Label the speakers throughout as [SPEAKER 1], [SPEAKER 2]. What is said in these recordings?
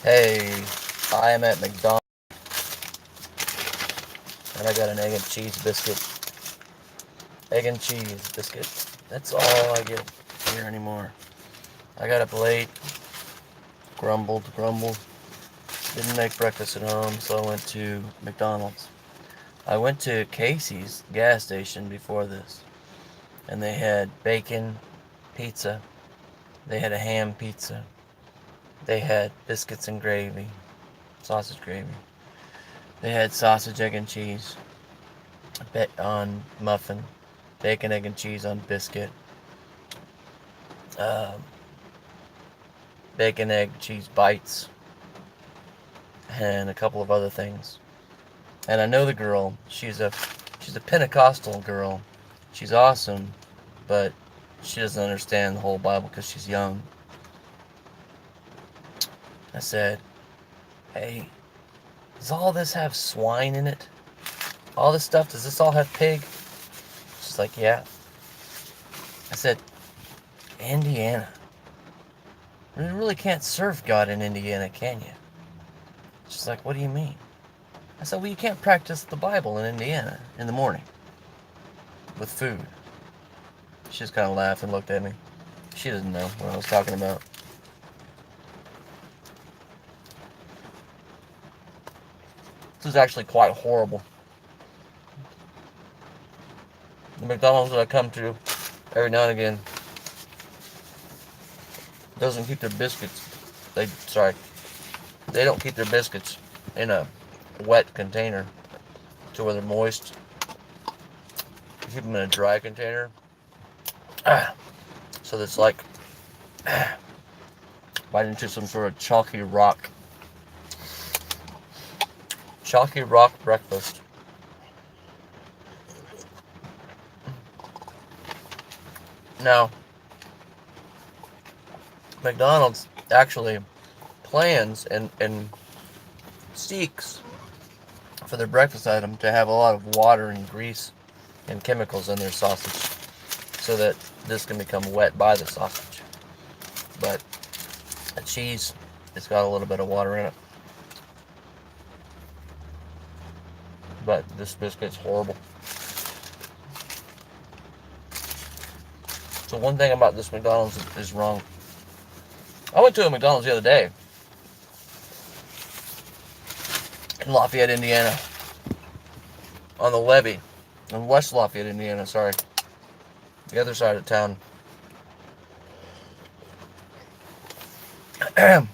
[SPEAKER 1] Hey, I am at McDonald's and I got an egg and cheese biscuit. Egg and cheese biscuit. That's all I get here anymore. I got up late, grumbled. Didn't make breakfast at home, so I went to McDonald's. I went to Casey's gas station before this, and they had bacon pizza. They had a ham pizza. They had biscuits and gravy, sausage gravy. They had sausage, egg, and cheese on muffin, bacon, egg, and cheese on biscuit, um, bacon, egg, cheese bites, and a couple of other things. And I know the girl. She's a Pentecostal girl. She's awesome, but she doesn't understand the whole Bible because she's young. I said, "Hey, does all this have swine in it? All this stuff, does this all have pig?" She's like, "Yeah." I said, "Indiana. You really can't serve God in Indiana, can you?" She's like, "What do you mean?" I said, "Well, you can't practice the Bible in Indiana in the morning with food." She just kind of laughed and looked at me. She doesn't know what I was talking about. This is actually quite horrible. The McDonald's that I come to every now and again doesn't keep their biscuits. They don't keep their biscuits in a wet container to where they're moist. They keep them in a dry container. So it's like biting into some sort of chalky rock. Chalky rock breakfast. Now, McDonald's actually plans and seeks for their breakfast item to have a lot of water and grease and chemicals in their sausage so that this can become wet by the sausage. But the cheese, it's got a little bit of water in it. But this biscuit's horrible. So one thing about this McDonald's is wrong. I went to a McDonald's the other day in Lafayette, Indiana, on the levee, in West Lafayette, Indiana, sorry, the other side of town. I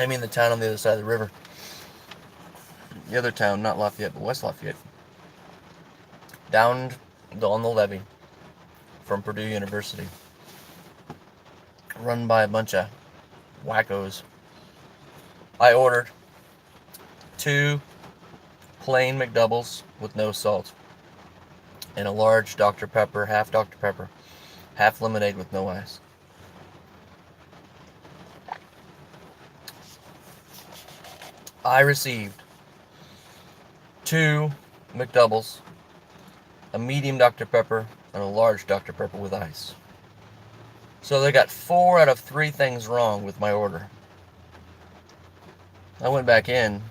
[SPEAKER 1] mean the town on the other side of the river. The other town, not Lafayette, but West Lafayette. Down on the levee from Purdue University. Run by a bunch of wackos. I ordered 2 plain McDoubles with no salt and a large Dr. Pepper, half lemonade with no ice. I received 2 McDoubles, a medium Dr. Pepper, and a large Dr. Pepper with ice. So they got 4 out of 3 things wrong with my order. I went back in.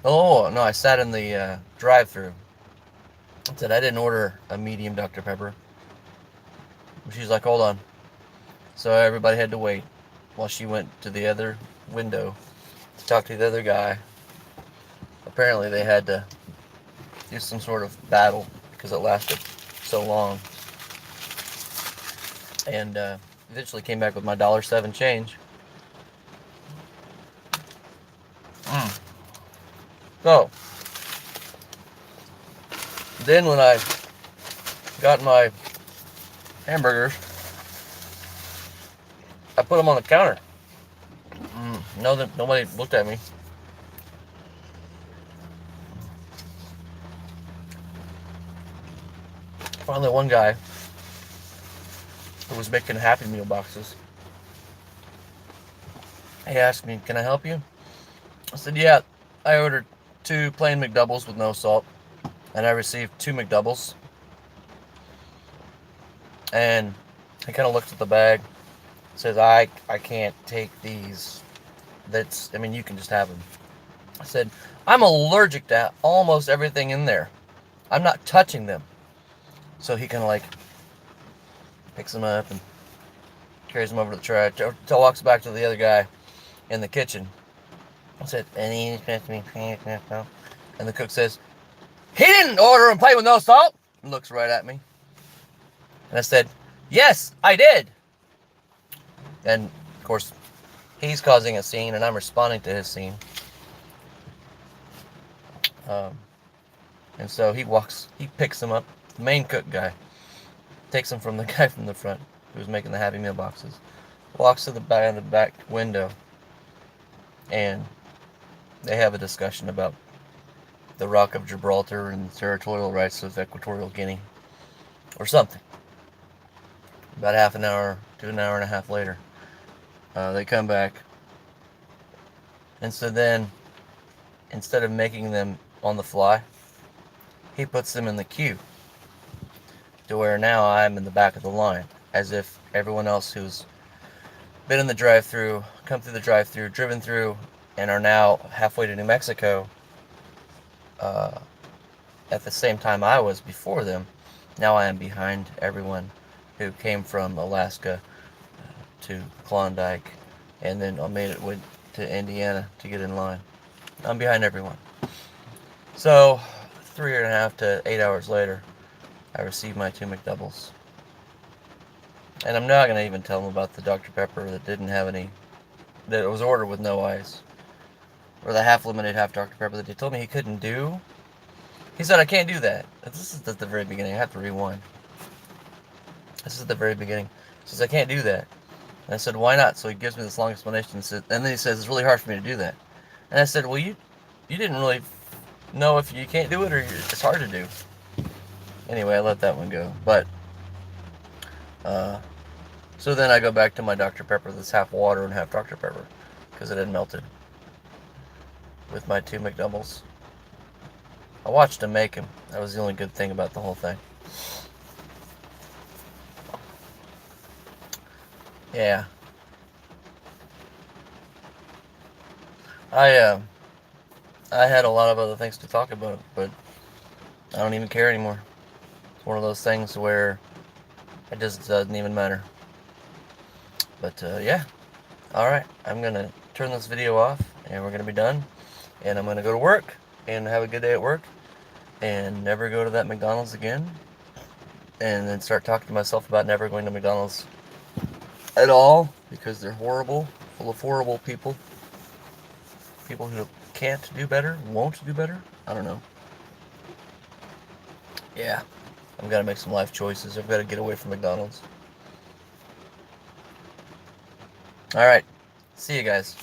[SPEAKER 1] Oh, no, I sat in the drive-thru. I said I didn't order a medium Dr. Pepper. She's like, "Hold on." So everybody had to wait while she went to the other window to talk to the other guy. Apparently they had to do some sort of battle because it lasted so long. And eventually came back with my $1.07 change. So then when I got my hamburgers, I put them on the counter. No, nobody looked at me. Finally, one guy who was making Happy Meal boxes, he asked me, "Can I help you?" I said, "Yeah, I ordered 2 plain McDoubles with no salt, and I received 2 McDoubles." And he kind of looked at the bag, says, I can't take these. I mean, you can just have them. I said, I'm allergic to almost everything in there. I'm not touching them. So he kind of like picks them up and carries them over to the trash. Walks back to the other guy in the kitchen. I said, and the cook says, he didn't order and play with no salt. And looks right at me. And I said, yes, I did. And of course, he's causing a scene, and I'm responding to his scene. And so he picks them up. The main cook guy takes them from the guy from the front who was making the Happy Meal boxes. Walks to the back window, and they have a discussion about the Rock of Gibraltar and the territorial rights of Equatorial Guinea, or something. About half an hour to an hour and a half later, they come back, and so then, instead of making them on the fly, he puts them in the queue, to where now I'm in the back of the line, as if everyone else who's been in the drive-thru, come through the drive-thru, driven through, and are now halfway to New Mexico, at the same time I was before them. Now I am behind everyone who came from Alaska to Klondike, and then I made it to Indiana to get in line. I'm behind everyone. So 3.5 to 8 hours later, I received my 2 McDoubles. And I'm not going to even tell them about the Dr. Pepper that didn't have any, that it was ordered with no ice. Or the half lemonade, half Dr. Pepper that they told me he couldn't do. He said, I can't do that. This is at the very beginning. I have to rewind. This is at the very beginning. He says, I can't do that. And I said, why not? So he gives me this long explanation. And then he says, it's really hard for me to do that. And I said, well, you didn't really know if you can't do it or it's hard to do. Anyway, I let that one go. But, so then I go back to my Dr. Pepper that's half water and half Dr. Pepper, because it had melted, with my 2 McDoubles. I watched him make him. That was the only good thing about the whole thing. Yeah. I had a lot of other things to talk about, but I don't even care anymore. It's one of those things where it just doesn't even matter. But yeah. Alright, I'm going to turn this video off, and we're going to be done. And I'm going to go to work, and have a good day at work, and never go to that McDonald's again. And then start talking to myself about never going to McDonald's at all, because they're horrible, full of horrible people. People who can't do better, won't do better. I don't know. Yeah, I've got to make some life choices. I've got to get away from McDonald's. Alright, see you guys.